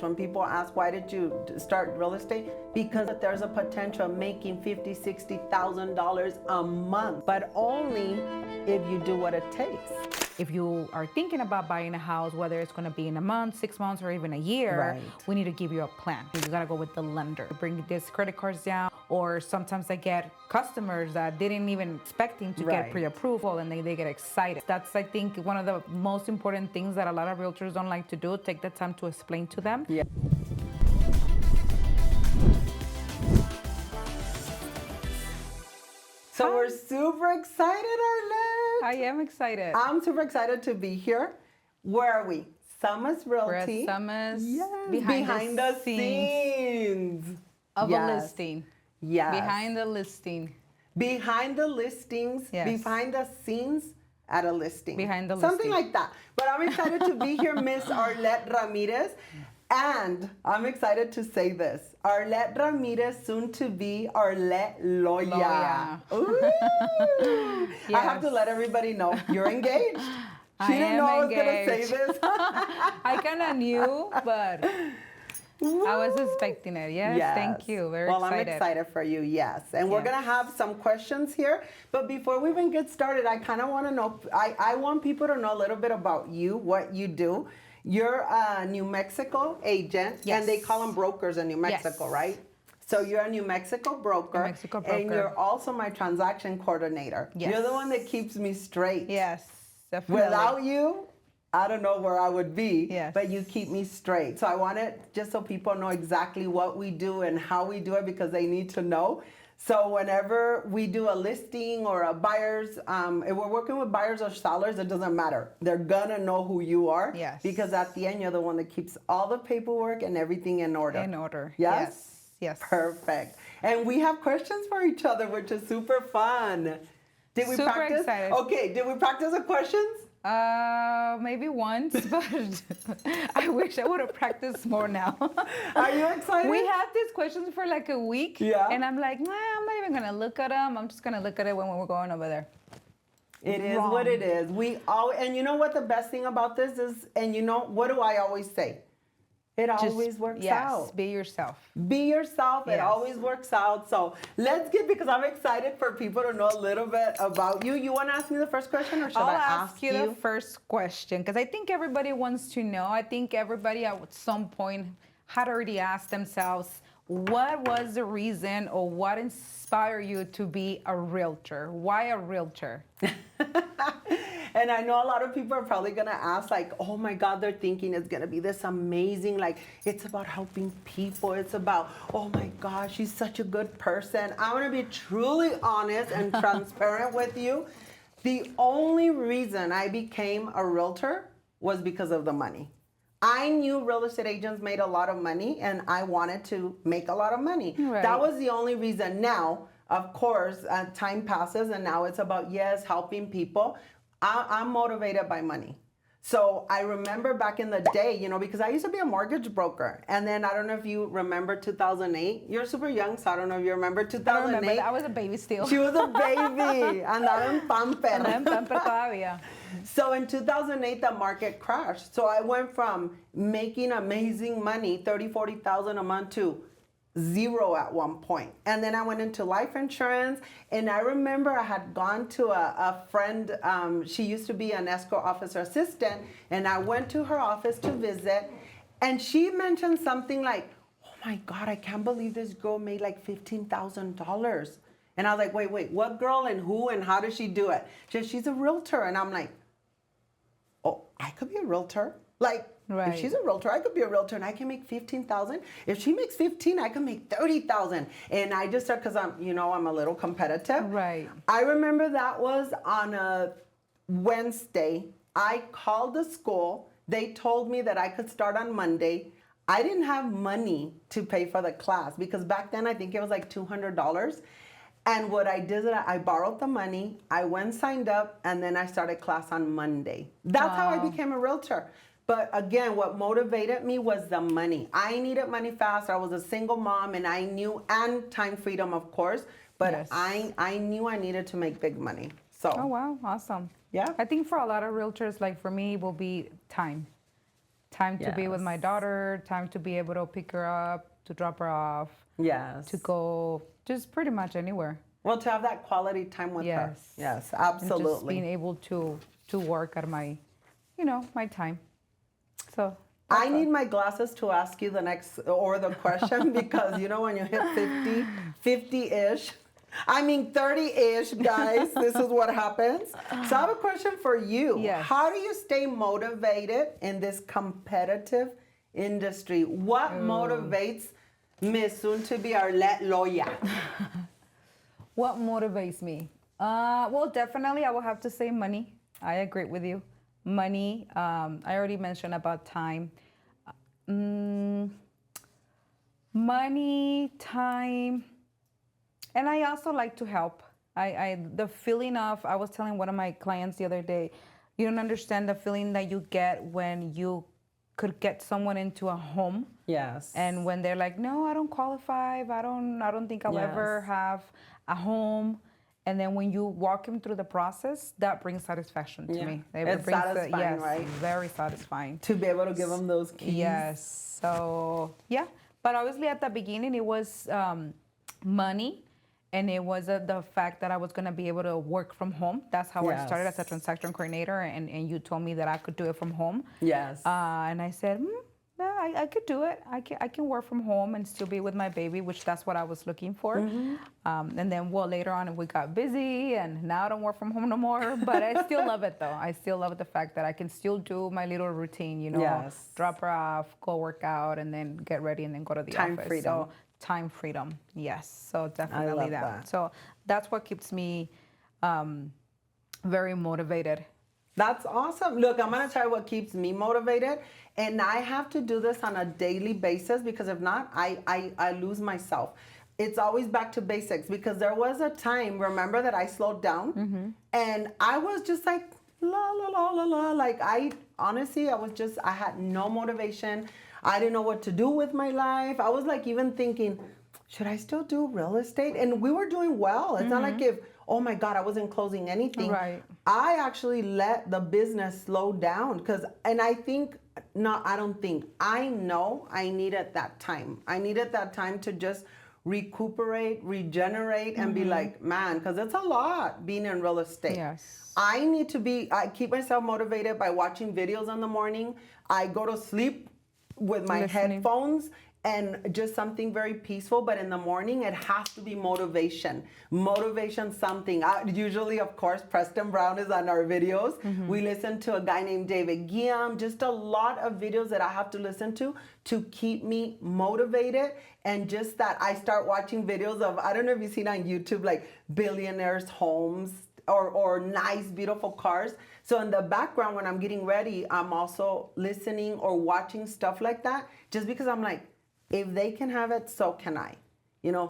When people ask, why did you start real estate? Because there's a potential of making $50,000, $60,000 a month, but only if you do what it takes. If you are thinking about buying a house, whether it's going to be in a month, 6 months, or even a year, Right. we need to give you a plan. You got to go with the lender. Bring this credit cards down, or sometimes I get customers that didn't even expecting to Right. get pre-approval, and they get excited. That's, I think, one of the most important things that a lot of realtors don't like to do. Take the time to explain to them. Yeah. So we're super excited, Arlette. I am excited. I'm super excited to be here. Where are we? Summus Realty. We're at Summus, Yes. behind the scenes of Yes. a listing. Yes. Behind the listing. Behind the listings, Yes. behind the scenes at a listing. Behind the Something listing. like that. But I'm excited to be here, Miss Arlette Ramirez. And I'm excited to say this. Arlette Ramirez, soon to be Arlette Loya. Loya. Ooh. I have to Yes. let everybody know you're engaged. She I didn't am know I was going to say engaged. this. I kind of knew, but I was expecting it. Yes, thank you. Very well, excited. I'm excited for you, yes. And we're Yes. going to have some questions here. But before we even get started, I kind of want to know, I want people to know a little bit about you, what you do. You're a New Mexico agent, Yes. and they call them brokers in New Mexico, Yes. right? So you're a New Mexico broker. New Mexico broker. And you're also my transaction coordinator. Yes. You're the one that keeps me straight. Yes, definitely. Without you, I don't know where I would be, Yes. but you keep me straight. So I want it just so people know exactly what we do and how we do it, because they need to know. So whenever we do a listing or a buyer's, if we're working with buyers or sellers, it doesn't matter. They're gonna know who you are. Yes. Because at the end, you're the one that keeps all the paperwork and everything in order. In order. Yes? Yes. Perfect. And we have questions for each other, which is super fun. Did we Super practice? excited. Okay, did we practice the questions? Maybe once, but I wish I would have practiced more now. Are you excited? We had these questions for like a week. Yeah. And I'm like, nah, I'm not even going to look at them. I'm just going to look at it when we're going over there. It is Wrong. what it is. We all, and you know what the best thing about this is, and you know, what do I always say? It always works out. Yes, be yourself. Be yourself. It Yes. always works out. So let's get, because I'm excited for people to know a little bit about you. You want to ask me the first question, or should I'll I ask you the first question, because I think everybody wants to know. I think everybody at some point had already asked themselves, what was the reason or what inspired you to be a realtor? Why a realtor? And I know a lot of people are probably going to ask, like, oh my God, they're thinking it's going to be this amazing, like, it's about helping people. It's about, oh my gosh, she's such a good person. I want to be truly honest and transparent with you. The only reason I became a realtor was because of the money. I knew real estate agents made a lot of money, and I wanted to make a lot of money. Right. That was the only reason. Now, of course, time passes, and now it's about, yes, helping people. I'm motivated by money. So I remember back in the day, you know, because I used to be a mortgage broker. And then I don't know if you remember 2008. You're super young, so I don't know if you remember 2008. I remember, I was a baby still. She was a baby. Andaba en pamper. I'm pamper todavía. So in 2008, the market crashed. So I went from making amazing money, 30, 40,000 a month, to zero at one point. And then I went into life insurance. And I remember I had gone to a friend. She used to be an escrow officer assistant. And I went to her office to visit. And she mentioned something like, oh my God, I can't believe this girl made like $15,000. And I was like, wait, what girl and who and how does she do it? She said, she's a realtor. And I'm like, oh, I could be a realtor. Like, Right. if she's a realtor, I could be a realtor and I can make 15,000. If she makes 15, I can make 30,000. And I just started, because I'm a little competitive. Right. I remember that was on a Wednesday. I called the school. They told me that I could start on Monday. I didn't have money to pay for the class, because back then I think it was like $200. And what I did is I borrowed the money, I went, signed up, and then I started class on Monday. That's how I Wow. became a realtor. But again, what motivated me was the money. I needed money fast. I was a single mom, and I knew, and time freedom, of course, but Yes. I knew I needed to make big money. So, Oh, wow. Awesome. yeah. I think for a lot of realtors, like for me, it will be time. time to be with my Yes. daughter, time to be able to pick her up, to drop her off, Yes. to go just pretty much anywhere. Well, to have that quality time with her. Yes. Yes, And just being absolutely. able to work at my, my time. So I that's need all. my glasses to ask you the next or the question because when you hit 50, 50-ish, I mean 30-ish, guys, this is what happens. So I have a question for you. Yes. How do you stay motivated in this competitive industry? What motivates Miss soon to be Arlette Loya? What motivates me? Well, definitely, I will have to say money. I agree with you. Money. I already mentioned about time. Mm, Money, time, and I also like to help. The feeling of, I was telling one of my clients the other day, you don't understand the feeling that you get when you could get someone into a home. Yes. And when they're like, no, I don't qualify. I don't think I'll ever Yes. have a home. And then when you walk them through the process, that brings satisfaction to Yeah. me. It's brings satisfying, yes, right? very satisfying. To be able to give them those keys. Yes. So yeah, but obviously at the beginning it was money, and it was the fact that I was gonna be able to work from home. That's how I started as a Yes. transaction coordinator, and you told me that I could do it from home. Yes. And I said, yeah, I could do it. I can work from home and still be with my baby, which that's what I was looking for. And then, well, later on we got busy, and now I don't work from home no more. But I still love it, though. I still love the fact that I can still do my little routine, Yes. drop her off, go work out, and then get ready and then go to the Time office. freedom. So time freedom, yes. So definitely love that. So that's what keeps me very motivated. That's awesome. Look, I'm going to tell you what keeps me motivated. And I have to do this on a daily basis because if not, I lose myself. It's always back to basics because there was a time, remember, that I slowed down and I was just like, la, la, la, la, la. Like honestly, I had no motivation. I didn't know what to do with my life. I was like even thinking, should I still do real estate? And we were doing well. It's not like oh my God, I wasn't closing anything. Right. I actually let the business slow down I know I needed that time. I needed that time to just recuperate, regenerate, and be like, man, because it's a lot being in real estate. Yes. I keep myself motivated by watching videos in the morning. I go to sleep with my Listening. headphones and just something very peaceful. But in the morning, it has to be motivation. Motivation something. Usually, of course, Preston Brown is on our videos. We listen to a guy named David Guillaume. Just a lot of videos that I have to listen to keep me motivated. And just that I start watching videos of, I don't know if you've seen on YouTube, like billionaires' homes or nice, beautiful cars. So in the background, when I'm getting ready, I'm also listening or watching stuff like that, just because I'm like, if they can have it, so can I.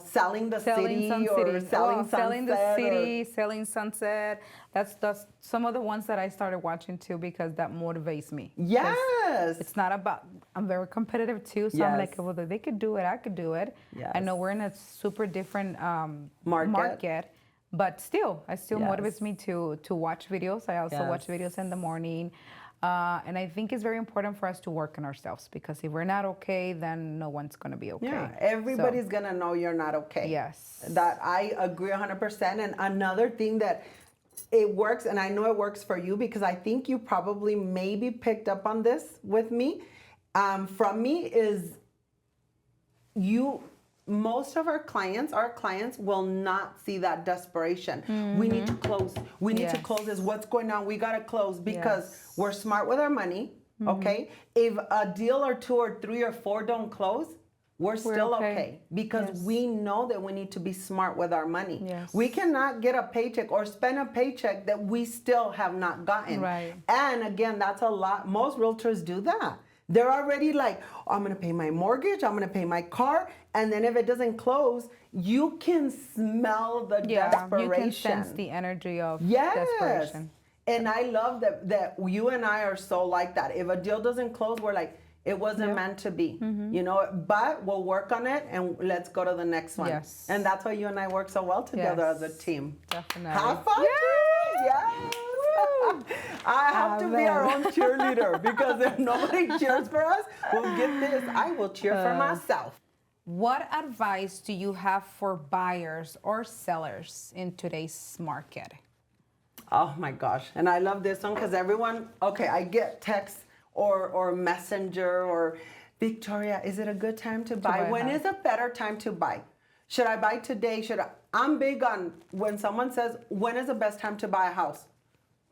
Selling the city or selling Sunset. Selling the city, selling Sunset. That's some of the ones that I started watching too because that motivates me. 'Cause Yes. it's not about, I'm very competitive too. So I'm like, well, if they could do it, I could do it. Yes. I know we're in a super different Market. but still, it still Yes. motivates me to watch videos. I also watch Yes. videos in the morning. And I think it's very important for us to work on ourselves because if we're not okay, then no one's going to be okay. Yeah, everybody's going to know you're not okay. Yes. That I agree 100%. And another thing that it works, and I know it works for you because I think you probably maybe picked up on this with me, from me, is most of our clients will not see that desperation. We need to close. We need to Yes. close this. What's going on? We got to close because Yes. we're smart with our money. Okay. If a deal or two or three or four don't close, we're still okay because Yes. we know that we need to be smart with our money. Yes. We cannot get a paycheck or spend a paycheck that we still have not gotten. Right. And again, that's a lot. Most realtors do that. They're already like, oh, I'm going to pay my mortgage, I'm going to pay my car. And then if it doesn't close, you can smell the desperation. You can sense the energy of Yes. desperation. And I love that you and I are so like that. If a deal doesn't close, we're like, it wasn't meant to be, but we'll work on it and let's go to the next one. Yes. And that's why you and I work so well together as a team. Definitely. Have fun. Yes. I have to be our own cheerleader because if nobody cheers for us, we'll get this. I will cheer for myself. What advice do you have for buyers or sellers in today's market? Oh my gosh. And I love this one because everyone, okay, I get texts or messenger or Victoria, is it a good time to buy? When is a better time to buy? Should I buy today? I'm big on when someone says, when is the best time to buy a house?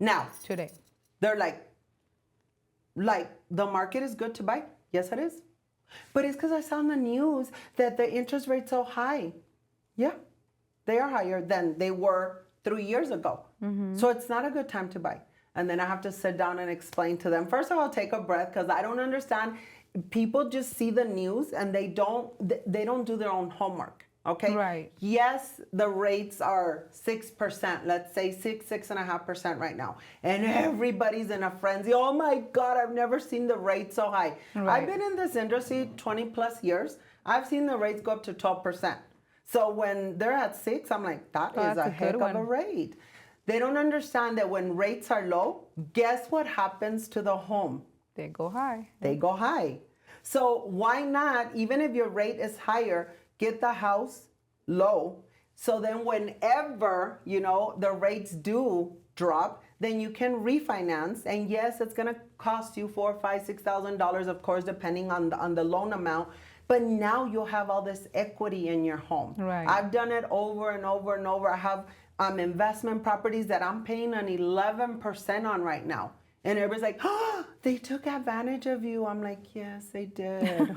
Now. Today. They're like the market is good to buy? Yes, it is. But it's because I saw on the news that the interest rate's so high. Yeah, they are higher than they were 3 years ago. So it's not a good time to buy. And then I have to sit down and explain to them. First of all, take a breath because I don't understand. People just see the news and they don't do their own homework. Okay. Right. Yes, the rates are 6%. Let's say 6.5% right now, and everybody's in a frenzy. Oh my God, I've never seen the rate so high. Right. I've been in this industry 20 plus years. I've seen the rates go up to 12%. So when they're at 6, I'm like, that is a heck of a rate. They don't understand that when rates are low, guess what happens to the home? They go high. They go high. So why not, even if your rate is higher, get the house low. So then whenever, the rates do drop, then you can refinance. And yes, it's going to cost you $4,000, $5,000, $6,000, of course, depending on the loan amount. But now you'll have all this equity in your home. Right. I've done it over and over and over. I have investment properties that I'm paying an 11% on right now. And everybody's like, oh, they took advantage of you. I'm like, yes, they did.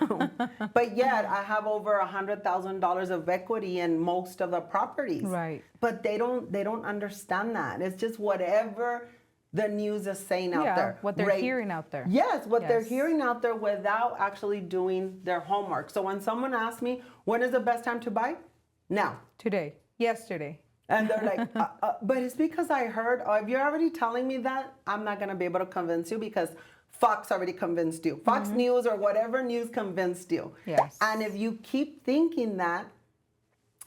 But yet I have over $100,000 of equity in most of the properties. Right. But they don't understand that. It's just whatever the news is saying out there. What they're hearing out there. Yes, what they're hearing out there without actually doing their homework. So when someone asks me, when is the best time to buy? Now. Today. Yesterday. And they're like, but it's because I heard, if you're already telling me that, I'm not going to be able to convince you because Fox already convinced you. Fox News or whatever news convinced you. Yes. And if you keep thinking that,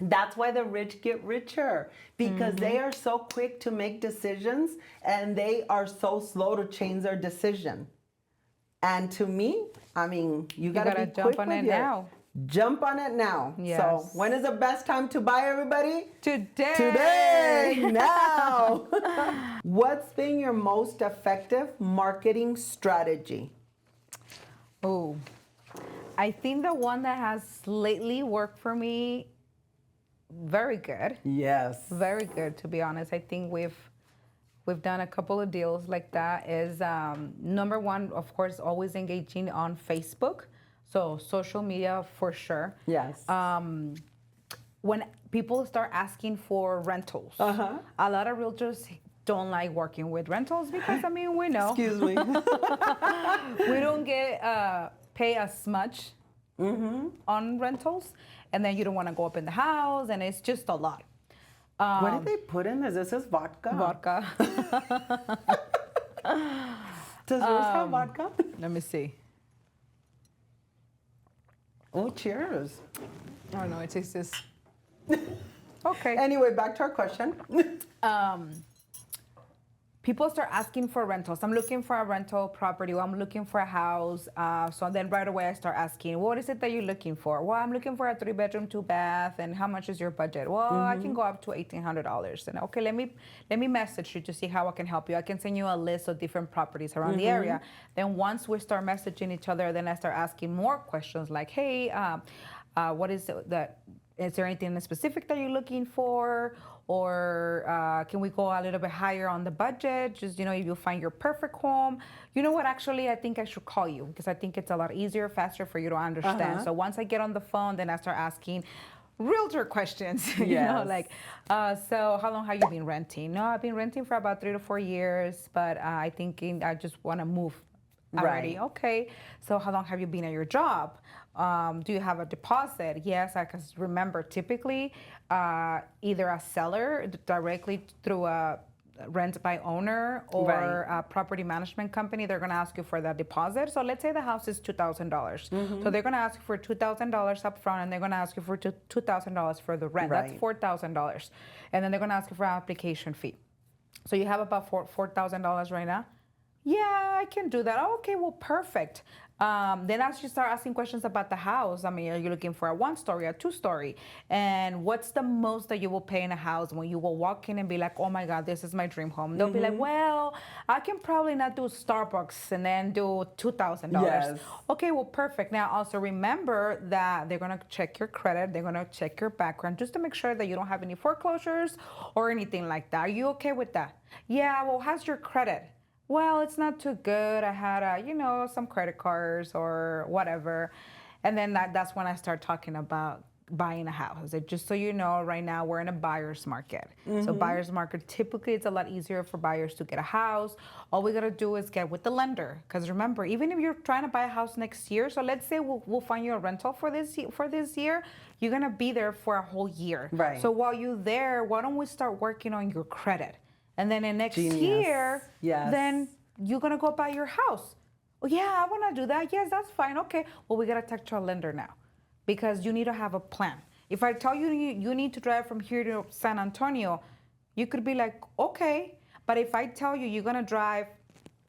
that's why the rich get richer because they are so quick to make decisions and they are so slow to change their decision. And to me, I mean, you got to jump on it now. Jump on it now. Yes. So when is the best time to buy, everybody? Today. Today, now. What's been your most effective marketing strategy? Oh, I think the one that has lately worked for me, very good. Yes. Very good, to be honest. I think we've done a couple of deals like that. Is number one, of course, always engaging on Facebook. So social media for sure. Yes. When people start asking for rentals, a lot of realtors don't like working with rentals because, I mean, we know. Excuse me. We don't get pay as much on rentals. And then you don't want to go up in the house. And it's just a lot. What did they put in this? This is vodka. Vodka. Does yours have vodka? Let me see. Oh, cheers. Oh, no, it tastes this. Okay. Anyway, back to our question. People start asking for rentals. I'm looking for a rental property. Or I'm looking for a house. So then right away I start asking, what is it that you're looking for? Well, I'm looking for a 3-bedroom, 2-bath. And how much is your budget? Well, I can go up to $1,800. And okay, let me message you to see how I can help you. I can send you a list of different properties around the area. Then once we start messaging each other, then I start asking more questions like, hey, what is it that? Is there anything specific that you're looking for? Or can we go a little bit higher on the budget? Just, if you find your perfect home. You know what? Actually, I think I should call you because I think it's a lot easier, faster for you to understand. So once I get on the phone, then I start asking realtor questions. So how long have you been renting? No, I've been renting for about 3 to 4 years, but I just want to move already. Right. Okay. So how long have you been at your job? Do you have a deposit? Yes, I can remember typically either a seller directly through a rent by owner or a property management company, they're going to ask you for that deposit. So let's say the house is $2,000. So they're going to ask you for $2,000 up front and they're going to ask you for $2,000 for the rent. That's $4,000. And then they're going to ask you for an application fee. So you have about $4,000 right now? Yeah, I can do that. Oh, okay, well, perfect. Then as you start asking questions about the house, I mean, are you looking for a 1-story, a 2-story? And what's the most that you will pay in a house when you will walk in and be like, oh my God, this is my dream home? They'll be like, well, I can probably not do Starbucks and then do $2,000. Yes. Okay, well, perfect. Now, also remember that they're going to check your credit, they're going to check your background just to make sure that you don't have any foreclosures or anything like that. Are you okay with that? Yeah, well, how's your credit? Well, it's not too good. I had, some credit cards or whatever. And then that's when I start talking about buying a house. Just so you know, right now we're in a buyer's market. So buyer's market, typically it's a lot easier for buyers to get a house. All we got to do is get with the lender. Because remember, even if you're trying to buy a house next year, so let's say we'll find you a rental for this year, you're going to be there for a whole year. Right. So while you're there, why don't we start working on your credit? And then in next Genius. year, Yes. then you're gonna go buy your house. Oh yeah, I wanna do that. Yes, that's fine. Okay. Well, we gotta talk to our lender now, because you need to have a plan. If I tell you you need to drive from here to San Antonio, you could be like, okay. But if I tell you you're gonna drive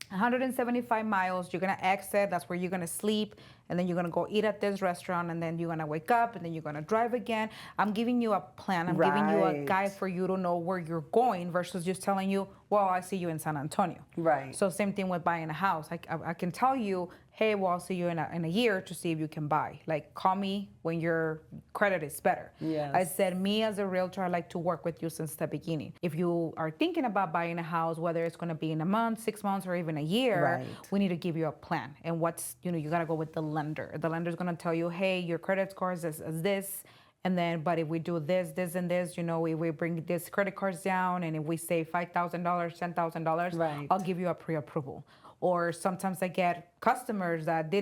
175 miles, you're gonna exit, that's where you're gonna sleep, and then you're gonna go eat at this restaurant, and then you're gonna wake up, and then you're gonna drive again. I'm giving you a plan. I'm giving you a Right. guide for you to know where you're going versus just telling you, well, I see you in San Antonio. Right. So same thing with buying a house. I can tell you, hey, well, I'll see you in a year to see if you can buy. Like, call me when your credit is better. Yes. I said, me as a realtor, I like to work with you since the beginning. If you are thinking about buying a house, whether it's going to be in a month, 6 months, or even a year, Right. we need to give you a plan. And you got to go with the lender. The lender's going to tell you, hey, your credit score is this. And then, but if we do this, and this, if we bring this credit cards down, and if we say $5,000, $10,000, Right. I'll give you a pre-approval. Or sometimes I get customers that they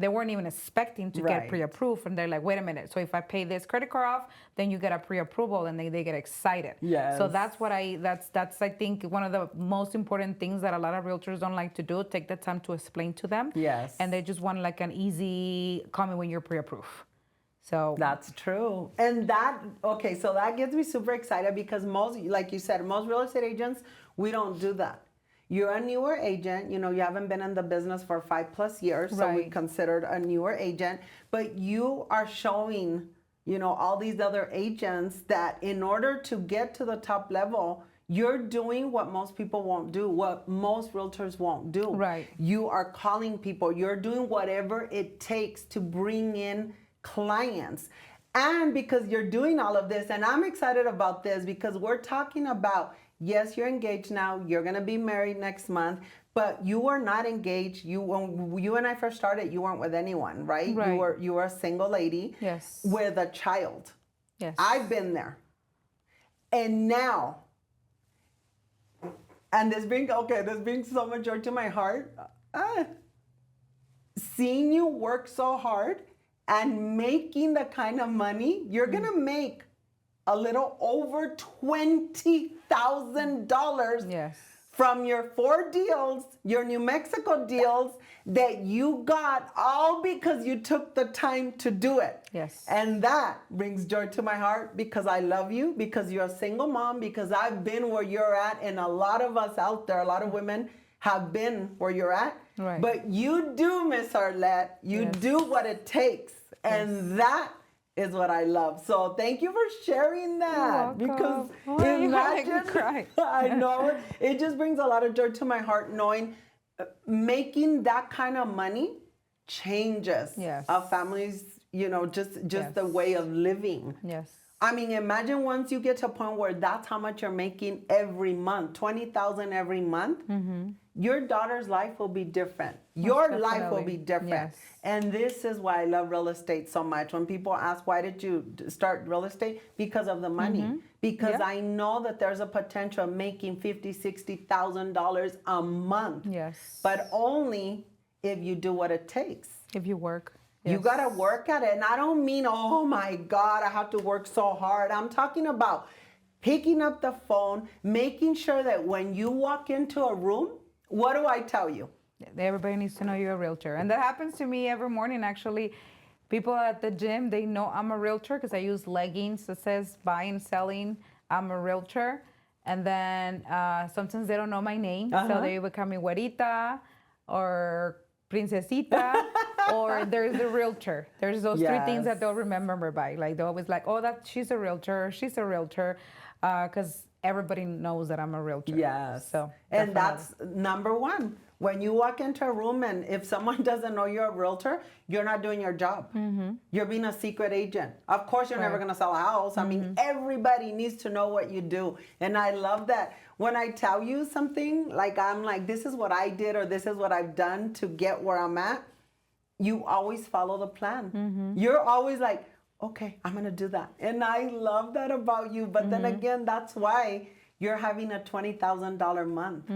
weren't even expecting to get Right. pre-approved, and they're like, wait a minute, so if I pay this credit card off, then you get a pre-approval, and they get excited. Yes. So that's I think one of the most important things that a lot of realtors don't like to do, take the time to explain to them. Yes. And they just want like an easy comment when you're pre-approved. So That's true. And so that gets me super excited, because like you said, most real estate agents, we don't do that. You're a newer agent, you haven't been in the business for 5+ years, so we Right. considered a newer agent, but you are showing, all these other agents that in order to get to the top level, you're doing what most people won't do, what most realtors won't do. Right. You are calling people, you're doing whatever it takes to bring in clients. And because you're doing all of this, and I'm excited about this because we're talking about, yes, you're engaged now, you're going to be married next month, but you were not engaged. When you and I first started, you weren't with anyone, right? Right. You were a single lady. Yes. With a child. Yes. I've been there. And now, and this brings so much joy to my heart. Seeing you work so hard and making the kind of money you're gonna make, a little over $20,000 Yes. from your 4 deals, your New Mexico deals that you got, all because you took the time to do it. Yes. And that brings joy to my heart, because I love you, because you're a single mom, because I've been where you're at, and a lot of us out there, a lot of women have been where you're at. Right. But you do, Miss Arlette, you Yes. do what it takes. And that is what I love. So thank you for sharing that. You're Because welcome. Oh, you make me imagine, cry. I know, it just brings a lot of joy to my heart, knowing making that kind of money changes Yes. a family's, just Yes. the way of living. Yes. I mean, imagine once you get to a point where that's how much you're making every month, $20,000 every month. Your daughter's life will be different. Your life will be different. Yes. And this is why I love real estate so much. When people ask, why did you start real estate? Because of the money. Because Yeah. I know that there's a potential of making $50,000, $60,000 a month. Yes. But only if you do what it takes. If you work. You Yes. gotta work at it. And I don't mean, oh my God, I have to work so hard. I'm talking about picking up the phone, making sure that when you walk into a room, what do I tell you? Everybody needs to know you're a realtor. And that happens to me every morning, actually. People at the gym, they know I'm a realtor because I use leggings that says buying, selling, I'm a realtor. And then sometimes they don't know my name, so they would call me güerita or princesita, or there's the realtor. There's those three things that they'll remember me by. Like they're always like, oh, that she's a realtor, she's a realtor, because everybody knows that I'm a realtor. Yes. So and definitely. that's number one. When you walk into a room and if someone doesn't know you're a realtor, you're not doing your job. You're being a secret agent. Of course, you're never going to sell a house. I mean, everybody needs to know what you do. And I love that. When I tell you something, like I'm like, this is what I did or this is what I've done to get where I'm at, you always follow the plan. You're always like, okay, I'm going to do that. And I love that about you. But then again, that's why you're having a $20,000 month.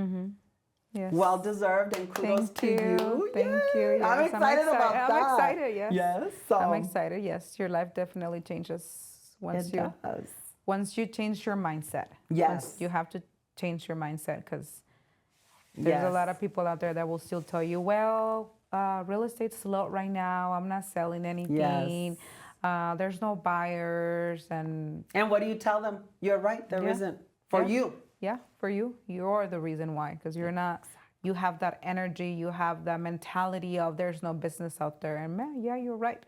Yes. Well deserved, and kudos to you. Thank you. Yes, I'm excited about that. I'm excited, yes. Yes. I'm excited, yes. Your life definitely changes once It does. once you change your mindset. Yes. Once you have to change your mindset, because there's a lot of people out there that will still tell you, well, real estate's slow right now. I'm not selling anything. There's no buyers. And what do you tell them? You're right, there not for you. Yeah, for you. You're the reason why, because you're not, you have that energy, you have that mentality of there's no business out there. And man, yeah, you're right.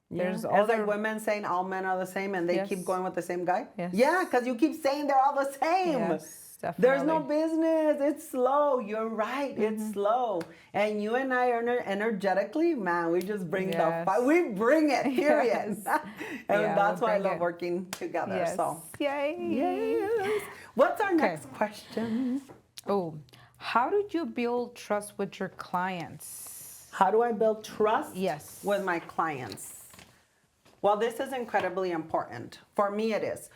There's It's like women saying all men are the same and they keep going with the same guy. Yes. Yeah, because you keep saying they're all the same. Yes, definitely. There's no business. It's slow. You're right. It's slow. And you and I are energetically, man, we just bring the fire. We bring it, period. And that's why I love working together. Yes. So, yay. yes. What's our next question? Oh, how did you build trust with your clients? How do I build trust Yes. with my clients? Well, this is incredibly important. For me, it is.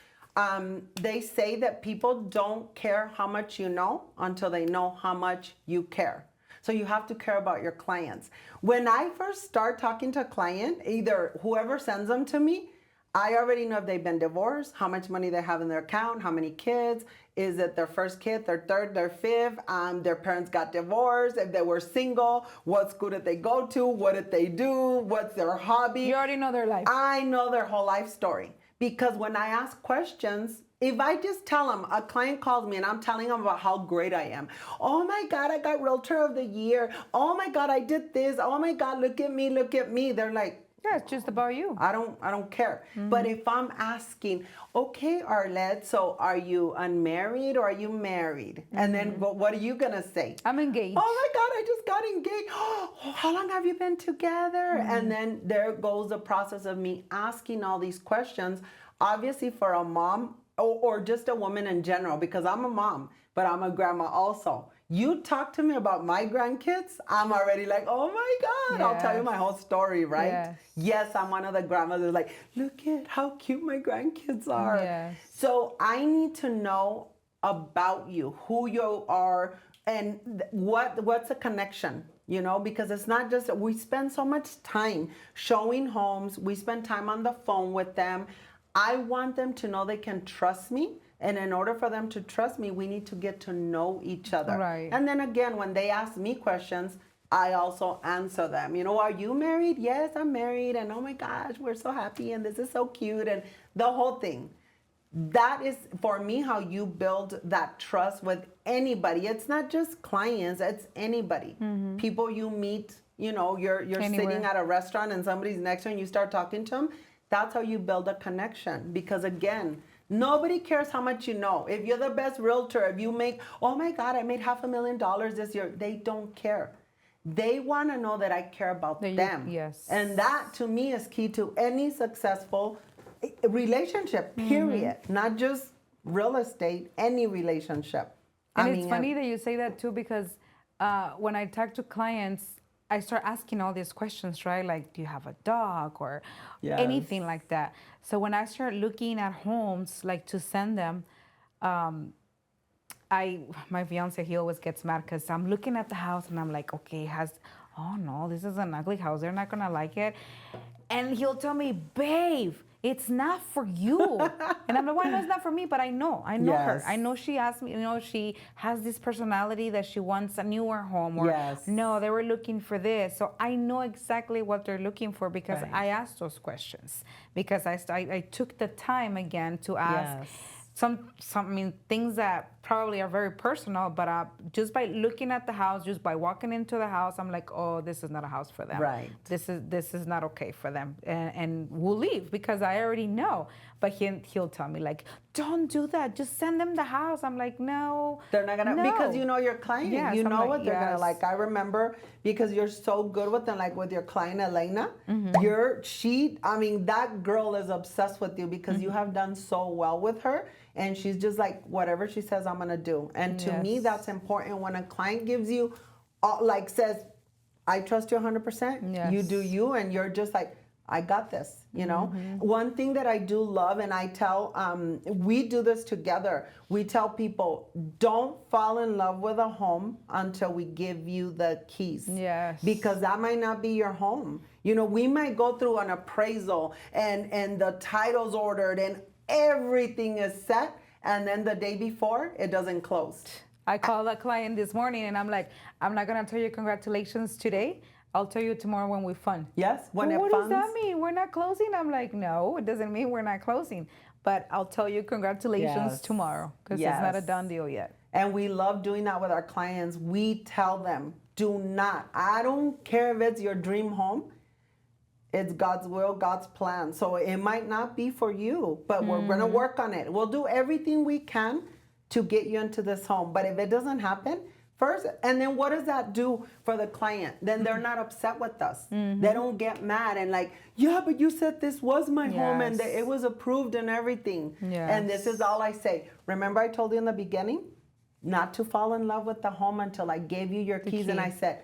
They say that people don't care how much you know until they know how much you care. So you have to care about your clients. When I first start talking to a client, either whoever sends them to me, I already know if they've been divorced, how much money they have in their account, how many kids, is it their first kid, their third, their fifth, their parents got divorced, if they were single, what school did they go to, what did they do, what's their hobby. You already know their life. I know their whole life story. Because when I ask questions, if I just tell them, a client calls me and I'm telling them about how great I am. Oh my God, I got Realtor of the Year. Oh my God, I did this. Oh my God, look at me, look at me. They're like, yeah, it's just about you. I don't care. But if I'm asking, okay, Arlette, so are you unmarried or are you married? And then what are you gonna say? I'm engaged. Oh my God, I just got engaged. Oh, how long have you been together? And then there goes the process of me asking all these questions. Obviously for a mom or just a woman in general, because I'm a mom, but I'm a grandma also. You talk to me about my grandkids, I'm already like, oh my God, I'll tell you my whole story, right? Yes, I'm one of the grandmas who's like, look at how cute my grandkids are. Yes. So I need to know about you, who you are, and what's a connection, you know, because it's not just, we spend so much time showing homes, we spend time on the phone with them. I want them to know they can trust me. And in order for them to trust me, we need to get to know each other. Right. And then again, when they ask me questions, I also answer them. You know, are you married? Yes, I'm married. And oh my gosh, we're so happy. And this is so cute. And the whole thing. That is, for me, how you build that trust with anybody. It's not just clients, it's anybody. People you meet, you know, you're sitting at a restaurant and somebody's next to you and you start talking to them. That's how you build a connection. Because again, nobody cares how much you know. If you're the best realtor, if you make, oh my God, I made $500,000 this year, they don't care. They want to know that I care about them. Yes. And that to me is key to any successful relationship, period. Not just real estate, any relationship. And it's funny that you say that too, because when I talk to clients, I start asking all these questions, right? Like, do you have a dog or anything like that? So when I start looking at homes, like to send them, my fiance, he always gets mad because I'm looking at the house and I'm like, okay, oh no, this is an ugly house. They're not gonna like it. And he'll tell me, babe, it's not for you. And I'm like, why no, it's not for me? But I know her. I know she asked me, you know, she has this personality that she wants a newer home, or no, they were looking for this. So I know exactly what they're looking for because I asked those questions, because I took the time again to ask. I mean, things that probably are very personal, but just by looking at the house, just by walking into the house, I'm like, oh, this is not a house for them. Right. This is not okay for them, and we'll leave because I already know. But he'll tell me like, don't do that. Just send them the house. I'm like, no, they're not gonna, no. because you know your client. Yes, you I'm know like, what they're gonna yes. like. I remember because you're so good with them, like with your client Elena. I mean, that girl is obsessed with you because you have done so well with her, and she's just like, whatever she says, I'm gonna do. And to me, Yes. that's important when a client gives you, like says, I trust you 100%. Yes. You do you, and you're just like, I got this, you know? One thing that I do love, and I tell, we do this together. We tell people, don't fall in love with a home until we give you the keys. Yes. Because that might not be your home. You know, we might go through an appraisal and the title's ordered and everything is set. And then the day before, it doesn't close. I called a client this morning and I'm like, I'm not going to tell you congratulations today. I'll tell you tomorrow when we fund. Yes, when Well, it what funds. does that mean? We're not closing? I'm like, no, it doesn't mean we're not closing. But I'll tell you congratulations Yes. tomorrow because it's not a Yes. done deal yet. And we love doing that with our clients. We tell them, do not, I don't care if it's your dream home, it's God's will, God's plan. So it might not be for you, but we're going to work on it. We'll do everything we can to get you into this home. But if it doesn't happen, first, and then what does that do for the client? Then they're not upset with us. They don't get mad and like, yeah, but you said this was my home and Yes. it was approved and everything. And this is all I say. Remember I told you in the beginning not to fall in love with the home until I gave you your keys and I said,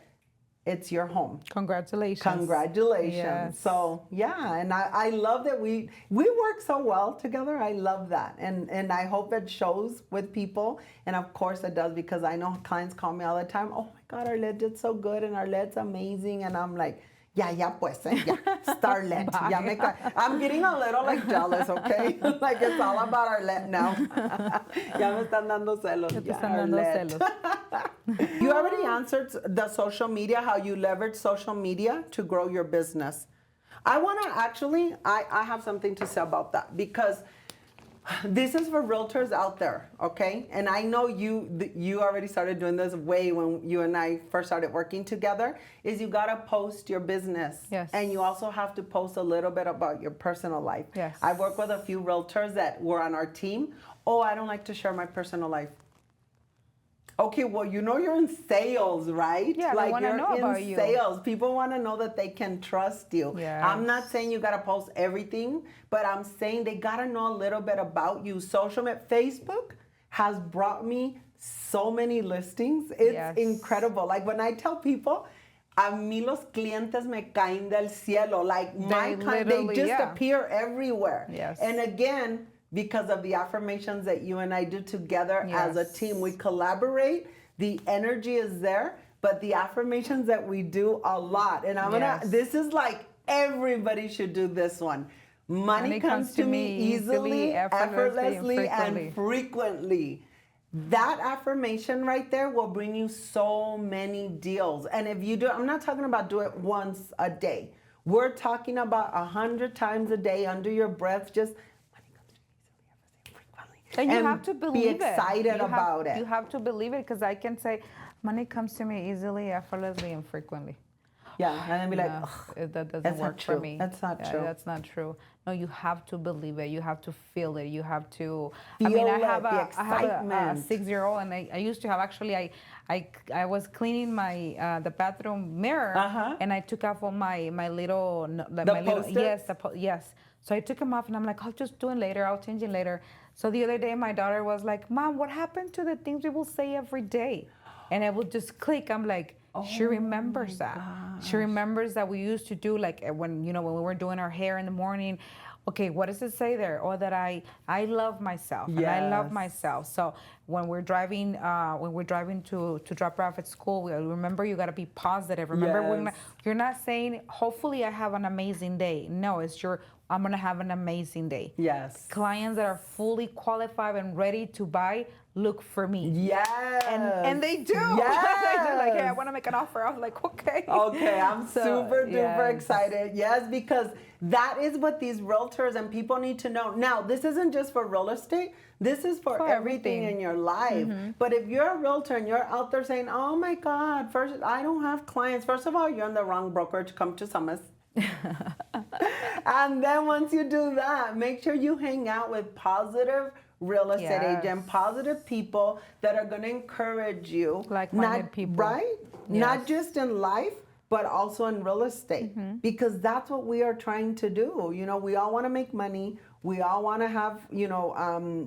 it's your home. Congratulations. Congratulations. Yes. So yeah, and I love that we work so well together. I love that. And I hope it shows with people. And of course it does because I know clients call me all the time, oh my God, Arlette did so good and Arlette's amazing. And I'm like, ya pues, ya, Starlet. Ya me I'm getting a little like jealous, okay? Like it's all about Arlette now. Ya me están dando celos. Ya te Ya, están dando Arlette. celos. You already answered the social media, how you leverage social media to grow your business. I want to actually, I have something to say about that because this is for realtors out there, okay? And I know you already started doing this way when you and I first started working together, is you got to post your business. Yes. And you also have to post a little bit about your personal life. Yes. I work with a few realtors that were on our team. Oh, I don't like to share my personal life. Okay, well, you know you're in sales, right? Yeah, like they want to know about you. Sales. People want to know that they can trust you. Yes. I'm not saying you got to post everything, but I'm saying they got to know a little bit about you. Social media, Facebook has brought me so many listings. It's incredible. Like when I tell people, a mí los clientes me caen del cielo. Like my clients, they just appear everywhere. Yes. And again, because of the affirmations that you and I do together as a team. We collaborate, the energy is there, but the affirmations that we do a lot. And I'm gonna, this is like, everybody should do this one. Money comes to me easily, effortlessly, and frequently. That affirmation right there will bring you so many deals. And if you do, I'm not talking about do it once a day. We're talking about 100 times a day under your breath, just and you have to believe it. Be excited about it. You have to believe it because I can say, money comes to me easily, effortlessly, and frequently. Yeah, and then be like, that doesn't work for me. That's not true. That's not true. No, you have to believe it. You have to feel it. You have to. Feel I have the a excitement. 6-year-old, and I used to have actually. I was cleaning my the bathroom mirror, and I took off all my little yes. So I took them off, and I'm like, I'll just do it later. I'll change it later. So the other day, my daughter was like, Mom, what happened to the things we will say every day? And it will just click. I'm like, she remembers that. She remembers that we used to do like when we were doing our hair in the morning. Okay, what does it say there? Or that I love myself and I love myself. So when we're driving to drop her off at school, we remember you got to be positive. Remember, you're not saying hopefully I have an amazing day. No, it's I'm gonna have an amazing day. Yes. Clients that are fully qualified and ready to buy, look for me. Yes. And they do. Yes. They're like, hey, I want to make an offer. I was like, okay. Okay, I'm super duper excited. Yes, because That is what these realtors and people need to know. Now, this isn't just for real estate. This is for everything in your life. But if you're a realtor and you're out there saying, oh my God, first, I don't have clients. First of all, you're in the wrong brokerage. Come to Summus. And then once you do that, make sure you hang out with positive real estate agent, positive people that are going to encourage you. Like-minded people. Right? Yes. Not just in life, but also in real estate. Because that's what we are trying to do. You know, we all want to make money. We all want to have,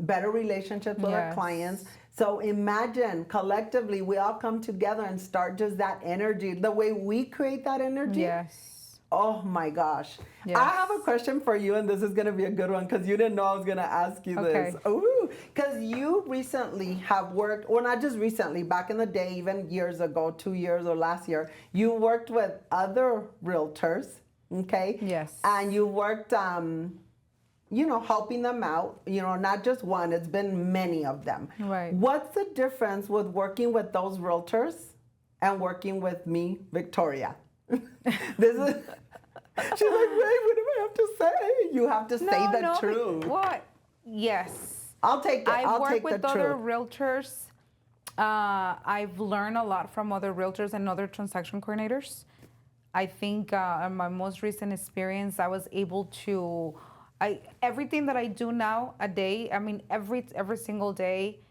better relationships with our clients. So imagine collectively, we all come together and start just that energy. The way we create that energy. Yes. Oh my gosh. Yes. I have a question for you, and this is going to be a good one because you didn't know I was going to ask you this. Ooh, because you recently have worked, well, not just recently, back in the day, even years ago, 2 years or last year, you worked with other realtors, okay? Yes. And you worked, helping them out, not just one, it's been many of them. Right. What's the difference with working with those realtors and working with me, Victoria? This is... She's like, wait, what do I have to say? You have to say the truth. What? Yes. I'll take it. I've worked take with the other truth. realtors. I've learned a lot from other realtors and other transaction coordinators. I think in my most recent experience, I was able to, everything that I do now a day, I mean, every single day,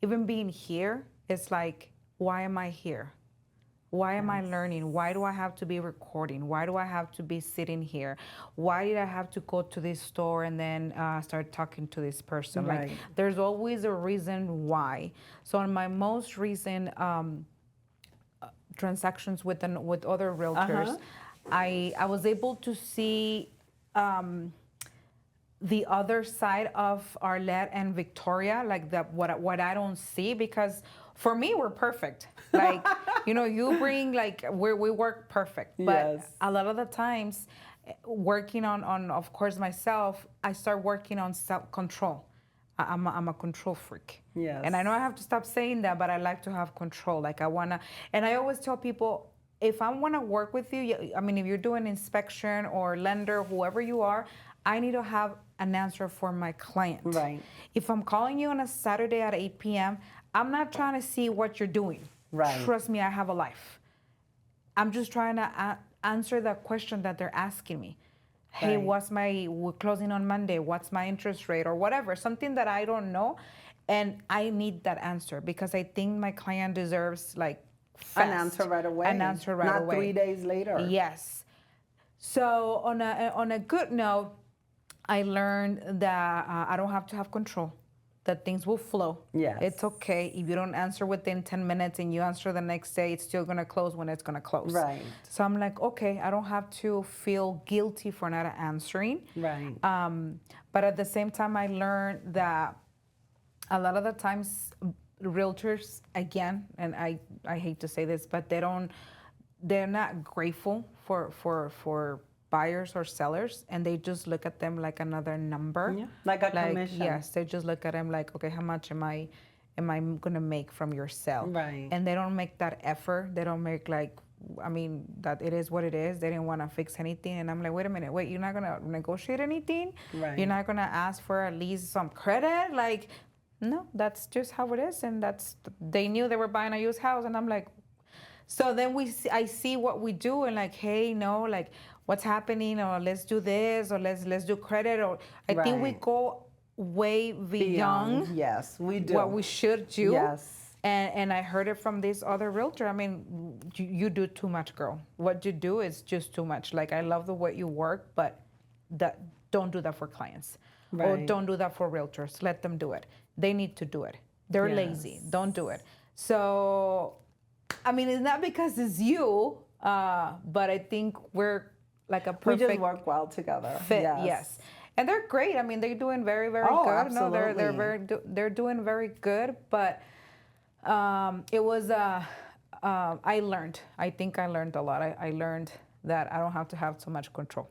even being here, it's like, why am I here? Why am I learning? Why do I have to be recording? Why do I have to be sitting here? Why did I have to go to this store and then start talking to this person? Right. Like, there's always a reason why. So in my most recent transactions with other realtors, I was able to see the other side of Arlette and Victoria, like what I don't see, because for me, we're perfect. Like, you bring, like, we work perfect. But a lot of the times, working on, of course, myself, I start working on self-control. I'm a control freak. Yes. And I know I have to stop saying that, but I like to have control. Like, and I always tell people, if I want to work with you, I mean, if you're doing inspection or lender, whoever you are, I need to have an answer for my client. Right. If I'm calling you on a Saturday at 8 p.m., I'm not trying to see what you're doing. Right. Trust me, I have a life. I'm just trying to answer the question that they're asking me. Hey, we're closing on Monday, what's my interest rate or whatever, something that I don't know. And I need that answer because I think my client deserves, like, fast. An answer right away. An answer right away. Not 3 days later. Yes. So on a good note, I learned that I don't have to have control, that things will flow. Yes. It's okay. If you don't answer within 10 minutes and you answer the next day, it's still going to close when it's going to close. Right. So I'm like, okay, I don't have to feel guilty for not answering. Right. But at the same time, I learned that a lot of the times realtors, again, and I hate to say this, but they're not grateful for buyers or sellers, and they just look at them like another number. Yeah, like a commission. Yes, they just look at them like, okay, how much am I gonna make from your sale? Right. And they don't make that effort. They don't make, like, I mean, that it is what it is. They didn't want to fix anything, and I'm like, wait a minute, you're not gonna negotiate anything? Right. You're not gonna ask for at least some credit? Like, no, that's just how it is, and they knew they were buying a used house, and I'm like, so then I see what we do, and like, hey, no, like, what's happening, or let's do this, or let's do credit, or I think we go way beyond. Yes, we do. What we should do. Yes. And I heard it from this other realtor. I mean, you do too much, girl. What you do is just too much. Like, I love the way you work, but don't do that for clients. Right. Or don't do that for realtors. Let them do it. They need to do it. They're lazy. Don't do it. So, I mean, it's not because it's you, but I think we're like a perfect. We just work well together. Fit. Yes. And they're great. I mean, they're doing very, very good. Absolutely. No, they're doing very good. But it was I learned. I think I learned a lot. I learned that I don't have to have so much control.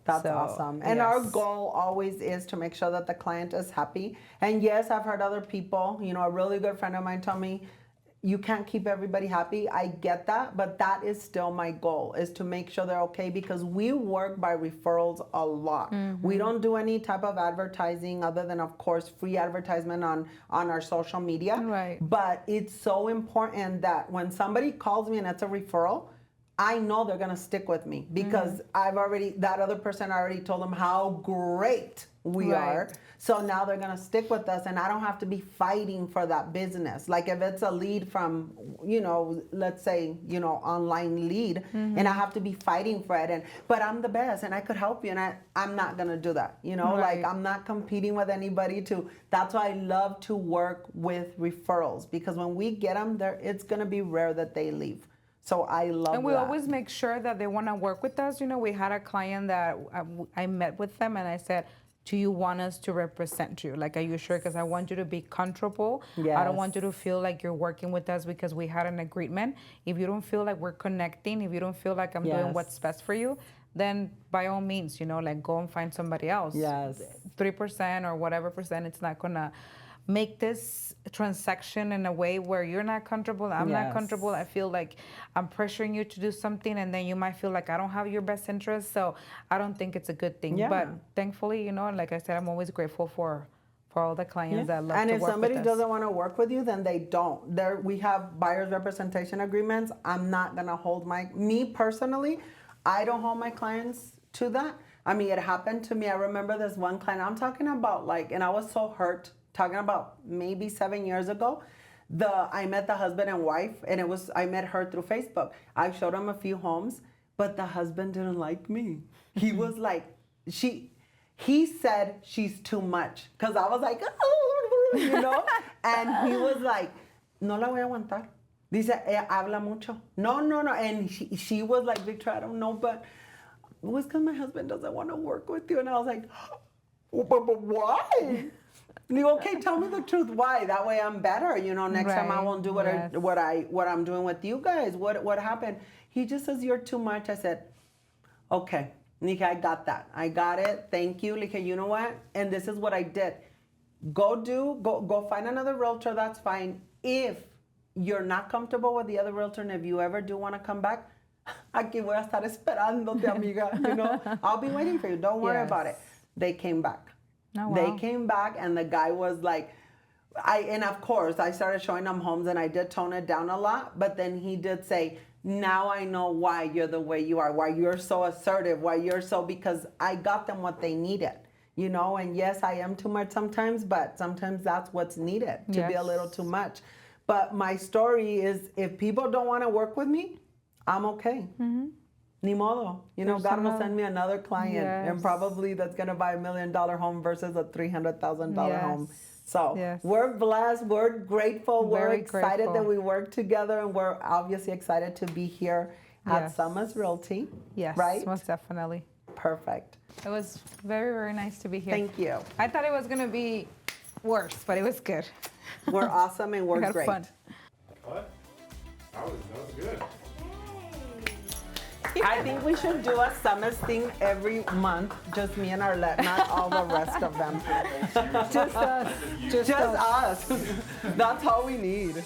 That's awesome. And our goal always is to make sure that the client is happy. And yes, I've heard other people, a really good friend of mine tell me, you can't keep everybody happy. I get that, but that is still my goal, is to make sure they're okay, because we work by referrals a lot. We don't do any type of advertising other than, of course, free advertisement on our social media. Right. But it's so important that when somebody calls me and it's a referral, I know they're gonna stick with me, because that other person already told them how great we are. So now they're gonna stick with us, and I don't have to be fighting for that business. Like if it's a lead from, let's say, online lead, and I have to be fighting for it, but I'm the best and I could help you, and I'm not gonna do that. Like I'm not competing with anybody that's why I love to work with referrals, because when we get them there, it's gonna be rare that they leave. So I love And we that. always make sure that they want to work with us. We had a client that I met with them, and I said, do you want us to represent you? Like, are you sure? Because I want you to be comfortable. I don't want you to feel like you're working with us because we had an agreement. If you don't feel like we're connecting, if you don't feel like I'm doing what's best for you, then by all means, like go and find somebody else. 3% or whatever percent, it's not going to make this transaction in a way where you're not comfortable, I'm not comfortable. I feel like I'm pressuring you to do something, and then you might feel like I don't have your best interest. So I don't think it's a good thing. But thankfully, like I said, I'm always grateful for all the clients that love to work with us. And if somebody doesn't want to work with you, then they don't. We have buyer's representation agreements. I'm not gonna hold me personally, I don't hold my clients to that. I mean, it happened to me. I remember this one client, I'm talking about and I was so hurt, talking about maybe 7 years ago. I met the husband and wife, and I met her through Facebook. I showed him a few homes, but the husband didn't like me. He was like, he said she's too much, because I was like, and he was like, no la voy a aguantar. Dice, habla mucho. No. And she was like, Victoria, I don't know, but it was because my husband doesn't want to work with you. And I was like, but why? Okay, tell me the truth. Why? That way I'm better. Next time I won't do what I'm doing with you guys. What happened? He just says, you're too much. I said, okay. Nika, I got that. I got it. Thank you. Nika, you know what? And this is what I did. Go find another realtor. That's fine. If you're not comfortable with the other realtor, and if you ever do want to come back, aquí voy a estar esperándote, amiga. I'll be waiting for you. Don't worry about it. They came back. Oh, wow. They came back, and the guy was like, and of course, I started showing them homes, and I did tone it down a lot, but then he did say, now I know why you're the way you are, why you're so assertive, because I got them what they needed, and yes, I am too much sometimes, but sometimes that's what's needed, to be a little too much. But my story is, if people don't want to work with me, I'm okay. Ni modo. God will send me another client, and probably that's going to buy $1 million home versus a $300,000 home. So we're blessed. We're grateful. We're excited that we work together, and we're obviously excited to be here at Summus Realty. Yes, right? Most definitely. Perfect. It was very, very nice to be here. Thank you. I thought it was going to be worse, but it was good. We're awesome, and we're We had great. fun. What? That was good. I think we should do a Summus thing every month, just me and Arlette, not all the rest of them. Just us. Just us. That's all we need.